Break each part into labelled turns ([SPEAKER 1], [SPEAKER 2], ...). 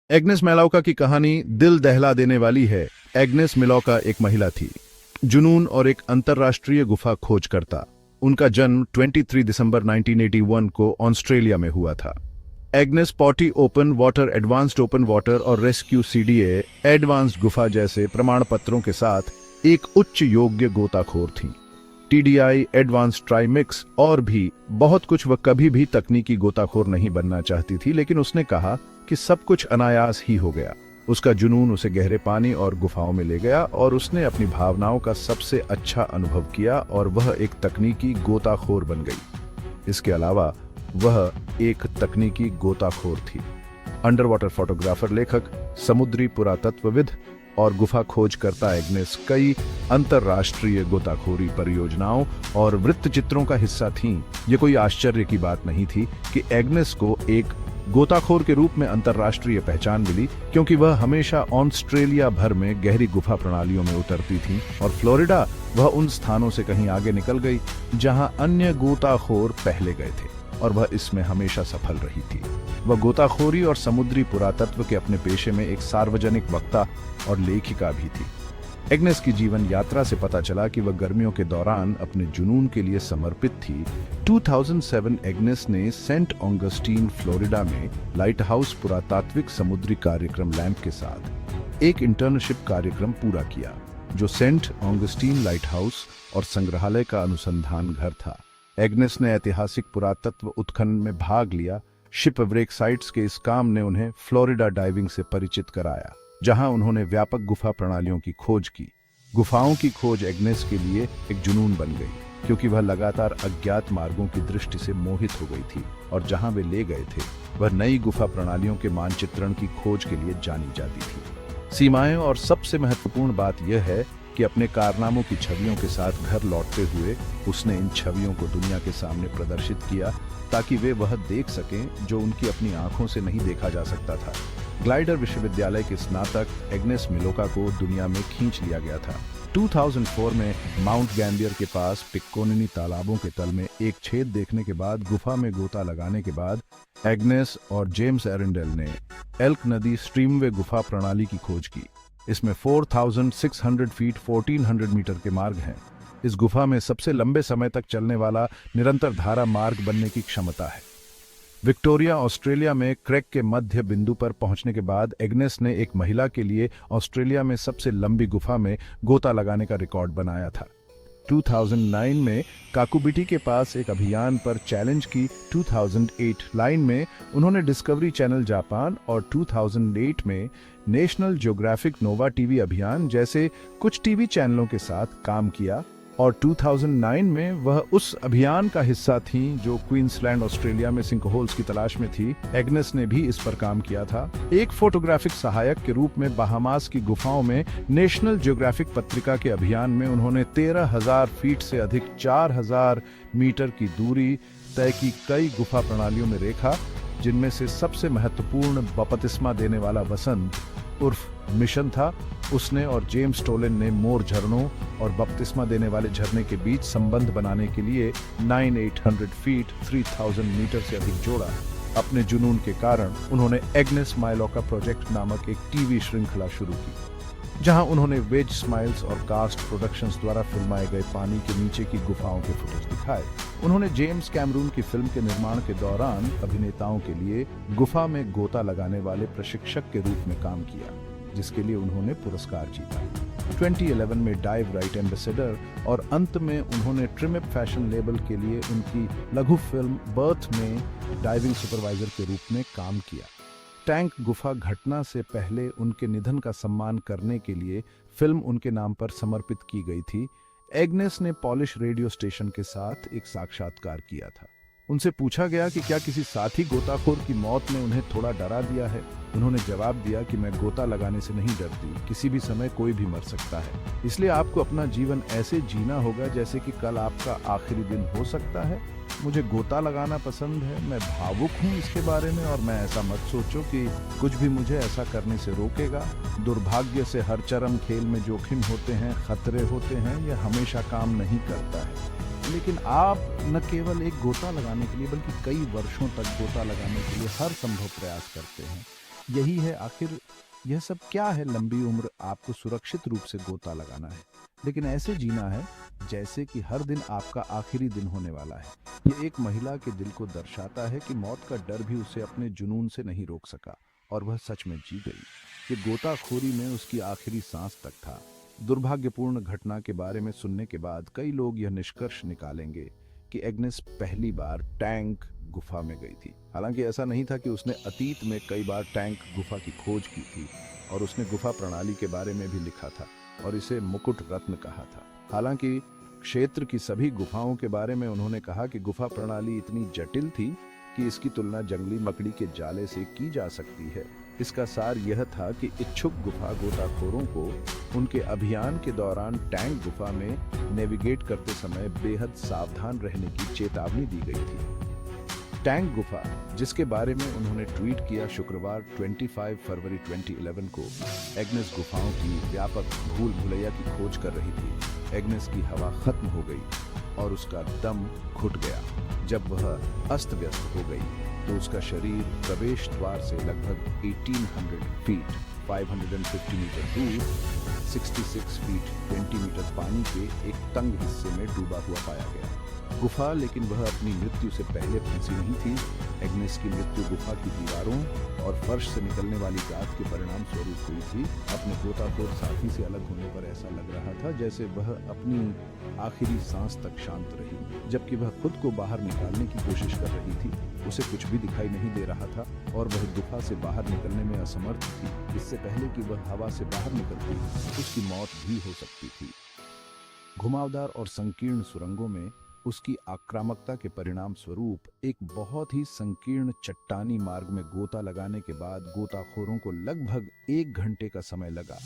[SPEAKER 1] Agnes मैलाउका की कहानी दिल दहला देने वाली है। एग्नेस मिलोका एक महिला थी, जुनून और एक अंतर्राष्ट्रीय गुफा खोजकर्ता। उनका जन्म 23 दिसंबर 1981 को ऑस्ट्रेलिया में हुआ था। Agnes potty open water, advanced open water और रेस्क्यू सीडीए एडवांस्ड गुफा जैसे प्रमाण पत्रों के साथ एक उच्च योग्य गोताखोर थी। टीडीआई, एडवांस ट्राइमिक्स और भी बहुत कुछ। वह कभी भी तकनीकी गोताखोर नहीं बनना चाहती थी, लेकिन उसने कहा कि सब कुछ अनायास ही हो गया। उसका जुनून उसे गहरे पानी और गुफाओं में ले गया और उसने अपनी भावनाओं का सबसे अच्छा अनुभव किया और वह एक तकनीकी गोताखोर बन गई। इसके अलावा वह एक तकनीकी गोताखोर थी, अंडर वाटर फोटोग्राफर, लेखक, समुद्री पुरातत्वविद और गुफा खोजकर्ता। एग्नेस कई अंतर्राष्ट्रीय गोताखोरी परियोजनाओं और वृत्तचित्रों का हिस्सा थीं। ये कोई आश्चर्य की बात नहीं थी कि एग्नेस को एक गोताखोर के रूप में अंतर्राष्ट्रीय पहचान मिली, क्योंकि वह हमेशा ऑस्ट्रेलिया भर में गहरी गुफा प्रणालियों में उतरती थी और फ्लोरिडा वह उन स्थानों से कहीं आगे निकल गई जहां अन्य गोताखोर पहले गए थे, और वह इसमें हमेशा सफल रही थी। वह गोताखोरी और समुद्री पुरातत्व के अपने पेशे में एक सार्वजनिक वक्ता और लेखिका भी थी। एग्नेस की जीवन यात्रा से पता चला कि वह गर्मियों के दौरान अपने जुनून के लिए समर्पित थी। 2007 एग्नेस ने सेंट ऑगस्टीन, फ्लोरिडा में लाइट हाउस पुरातात्विक समुद्री कार्यक्रम लैंप के साथ एक इंटर्नशिप कार्यक्रम पूरा किया, जो सेंट ऑगस्टीन लाइट हाउस और संग्रहालय का अनुसंधान घर था। एग्नेस ने ऐतिहासिक पुरातत्व उत्खनन में भाग लिया। शिपव्रेक साइट्स के इस काम ने उन्हें फ्लोरिडा डाइविंग से परिचित कराया, जहां उन्होंने व्यापक गुफा प्रणालियों की खोज की। गुफाओं की खोज एग्नेस के लिए एक जुनून बन गई, क्योंकि वह लगातार अज्ञात मार्गों की दृष्टि से मोहित हो गई थी और जहां वे ले गए थे वह नई गुफा प्रणालियों के मानचित्रण की खोज के लिए जानी जाती थी। सीमाएं, और सबसे महत्वपूर्ण बात यह है कि अपने कारनामों की छवियों के साथ घर लौटते हुए उसने इन छवियों को दुनिया के सामने प्रदर्शित किया, ताकि वे वह देख सकें जो उनकी अपनी आंखों से नहीं देखा जा सकता था। ग्लाइडर विश्वविद्यालय के स्नातक एग्नेस मिलोका को दुनिया में खींच लिया गया था। 2004 में माउंट गैम्बियर के पास पिक्कोनिनी तालाबों के तल में एक छेद देखने के बाद, गुफा में गोता लगाने के बाद, एग्नेस और जेम्स एरेंडेल ने एल्क नदी स्ट्रीमवे गुफा प्रणाली की खोज की। इसमें 4600 फीट 1400 मीटर के मार्ग हैं। इस गुफा में सबसे लंबे समय तक चलने वाला निरंतर धारा मार्ग बनने की क्षमता है। विक्टोरिया, ऑस्ट्रेलिया में क्रेक के मध्य बिंदु पर पहुंचने के बाद एग्नेस ने एक महिला के लिए ऑस्ट्रेलिया में सबसे लंबी गुफा में गोता लगाने का रिकॉर्ड बनाया था। 2009 में काकुबिटी के पास एक अभियान पर चैलेंज की। 2008 लाइन में उन्होंने डिस्कवरी चैनल जापान और 2008 में नेशनल ज्योग्राफिक नोवा टीवी अभियान जैसे कुछ टीवी चैनलों के साथ काम किया, और 2009 में वह उस अभियान का हिस्सा थी जो क्वींसलैंड, ऑस्ट्रेलिया में सिंकहोल्स की तलाश में थी। एग्नेस ने भी इस पर काम किया था। एक फोटोग्राफिक सहायक के रूप में बहामास की गुफाओं में नेशनल ज्योग्राफिक पत्रिका के अभियान में उन्होंने 13,000 फीट से अधिक 4,000 मीटर की दूरी तय की कई गुफा प्रणालियों में रेखा, जिनमें से सबसे महत्वपूर्ण बपतिस्मा देने वाला वसंत उर्फ मिशन था। उसने और जेम्स टोलन ने मोर झरनों और बपतिस्मा देने वाले झरने के बीच संबंध बनाने के लिए 9800 फीट 3000 मीटर से अधिक जोड़ा। अपने जुनून के कारण उन्होंने एग्नेस माइलोका प्रोजेक्ट नामक एक टीवी श्रृंखला शुरू की, जहां उन्होंने वेज स्माइल्स और कास्ट प्रोडक्शंस द्वारा फिल्माए गए पानी के नीचे की गुफाओं के फुटेज दिखाए। उन्होंने जेम्स कैमरून की फिल्म के निर्माण के दौरान अभिनेताओं के लिए गुफा में गोता लगाने वाले प्रशिक्षक के रूप में काम किया, जिसके लिए उन्होंने पुरस्कार जीता। 2011 में डाइव राइट एम्बेसडर और अंत में उन्होंने ट्रिमिप फैशन लेबल के लिए उनकी लघु फिल्म बर्थ में डाइविंग सुपरवाइजर के रूप में काम किया। टैंक गुफा घटना से पहले उनके निधन का सम्मान करने के लिए फिल्म उनके नाम पर समर्पित की गई थी। एग्नेस ने पॉलिश रेडियो स्टेशन के साथ एक साक्षात्कार किया था। उनसे पूछा गया कि क्या किसी साथी गोताखोर की मौत ने उन्हें थोड़ा डरा दिया है। उन्होंने जवाब दिया कि मैं गोता लगाने से नहीं डरती, किसी भी समय कोई भी मर सकता है, इसलिए आपको अपना जीवन ऐसे जीना होगा जैसे कि कल आपका आखिरी दिन हो सकता है। मुझे गोता लगाना पसंद है, मैं भावुक हूँ इसके बारे में, और मैं ऐसा मत सोचो कि कुछ भी मुझे ऐसा करने से रोकेगा। दुर्भाग्य से हर चरम खेल में जोखिम होते हैं, खतरे होते हैं, यह हमेशा काम नहीं करता है। लेकिन आप न केवल एक गोता लगाने के लिए बल्कि कई वर्षों तक गोता लगाने के लिए हर संभव प्रयास करते हैं। यही है आखिर। यह सब क्या है? लंबी उम्र, आपको सुरक्षित रूप से गोता लगाना है, लेकिन ऐसे जीना है जैसे कि हर दिन आपका आखिरी दिन होने वाला है। ये एक महिला के दिल को दर्शाता है कि मौत का डर भी उसे अपने जुनून से नहीं रोक सका, और वह सच में जी गई। ये गोताखोरी में उसकी आखिरी सांस तक था। दुर्भाग्यपूर्ण घटना के बारे में सुनने के बाद कई लोग यह निष्कर्ष निकालेंगे कि एग्नेस पहली बार टैंक गुफा में गई थी। हालांकि ऐसा नहीं था कि उसने अतीत में कई बार टैंक गुफा की खोज की थी, और उसने गुफा प्रणाली के बारे में भी लिखा था और इसे मुकुट रत्न कहा था। हालांकि क्षेत्र की सभी गुफाओं के बारे में उन्होंने कहा कि गुफा प्रणाली इतनी जटिल थी कि इसकी तुलना जंगली मकड़ी के जाले से की जा सकती है। इसका सार यह था कि इच्छुक गुफा गोताखोरों को उनके अभियान के दौरान टैंक गुफा में नेविगेट करते समय बेहद सावधान रहने की चेतावनी दी गई थी। टैंक गुफा, जिसके बारे में उन्होंने ट्वीट किया शुक्रवार 25 फरवरी 2011 को, एग्नेस गुफाओं की व्यापक भूल भुलैया की खोज कर रही थी। एग्नेस की हवा खत्म हो गई और उसका दम घुट गया। जब वह अस्त व्यस्त हो गई तो उसका शरीर प्रवेश द्वार से लगभग 1800 फीट 550 मीटर दूर 66 फीट 20 मीटर पानी के एक तंग हिस्से में डूबा हुआ पाया गया। गुफा, लेकिन वह अपनी मृत्यु से पहले फंसी नहीं थी। एग्नेस की मृत्यु गुफा की दीवारों और फर्श से निकलने वाली गाद के परिणाम स्वरूप हुई थी। अपने गोताखोर साथी से अलग होने पर ऐसा लग रहा था जैसे वह अपनी आखिरी सांस तक शांत रही। जबकि वह खुद को बाहर निकालने की कोशिश कर रही थी, उसे कुछ भी दिखाई नहीं दे रहा था और वह गुफा से बाहर निकलने में असमर्थ थी। इससे पहले कि वह हवा से बाहर निकलती, उसकी मौत भी हो सकती थी। घुमावदार और संकीर्ण सुरंगों में उसकी आक्रामकता के परिणाम स्वरूप एक बहुत ही संकीर्ण चट्टानी मार्ग में गोता लगाने के बाद गोताखोरों को लगभग 1 घंटे का समय लगा।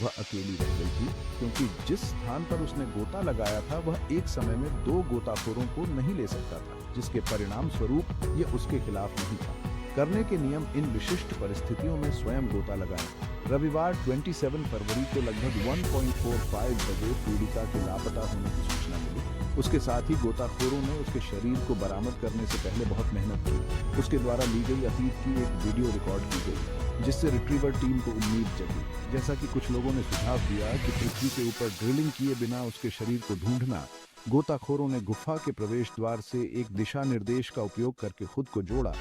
[SPEAKER 1] वह अकेली रह गई थी, क्योंकि जिस स्थान पर उसने गोता लगाया था वह एक समय में 2 गोताखोरों को नहीं ले सकता था, जिसके परिणाम स्वरूप यह उसके खिलाफ नहीं था। करने के नियम: इन विशिष्ट परिस्थितियों में स्वयं गोता लगाएं। रविवार 27 फरवरी को लगभग 1.45 बजे पीड़िता के लापता होने की सूचना मिली। उसके साथ ही गोताखोरों ने उसके शरीर को बरामद करने से पहले बहुत मेहनत की। उसके द्वारा ली गई अतीत की एक वीडियो रिकॉर्ड की गई, जिससे रिट्रीवर टीम को उम्मीद जगी। जैसा कि कुछ लोगों ने सुझाव दिया कि पृथ्वी के ऊपर ड्रिलिंग किए बिना उसके शरीर को ढूंढना, गोताखोरों ने गुफा के प्रवेश द्वार से एक दिशा निर्देश का उपयोग करके खुद को जोड़ा।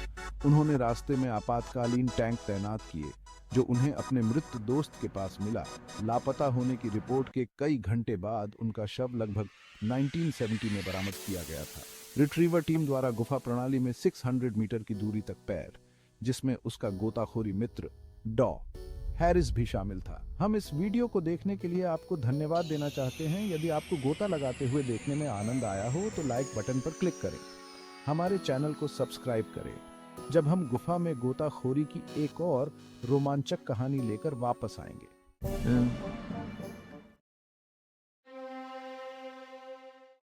[SPEAKER 1] उन्होंने रास्ते में आपातकालीन टैंक तैनात किए, जो उन्हें अपने मृत दोस्त के पास मिला। लापता होने की रिपोर्ट के कई घंटे बाद उनका शव लगभग 1970 में बरामद किया गया था। रिट्रीवर टीम द्वारा गुफा प्रणाली में 600 मीटर की दूरी तक पैर, जिसमें उसका गोताखोरी मित्र डॉ हैरिस भी शामिल था। हम इस वीडियो को देखने के लिए आपको धन्यवाद देना चाहते हैं। यदि आपको गोता लगाते हुए देखने में आनंद आया हो तो लाइक बटन पर क्लिक करें। हमारे चैनल को सब्सक्राइब करें, जब हम गुफा में गोताखोरी की एक और रोमांचक कहानी लेकर वापस आएंगे।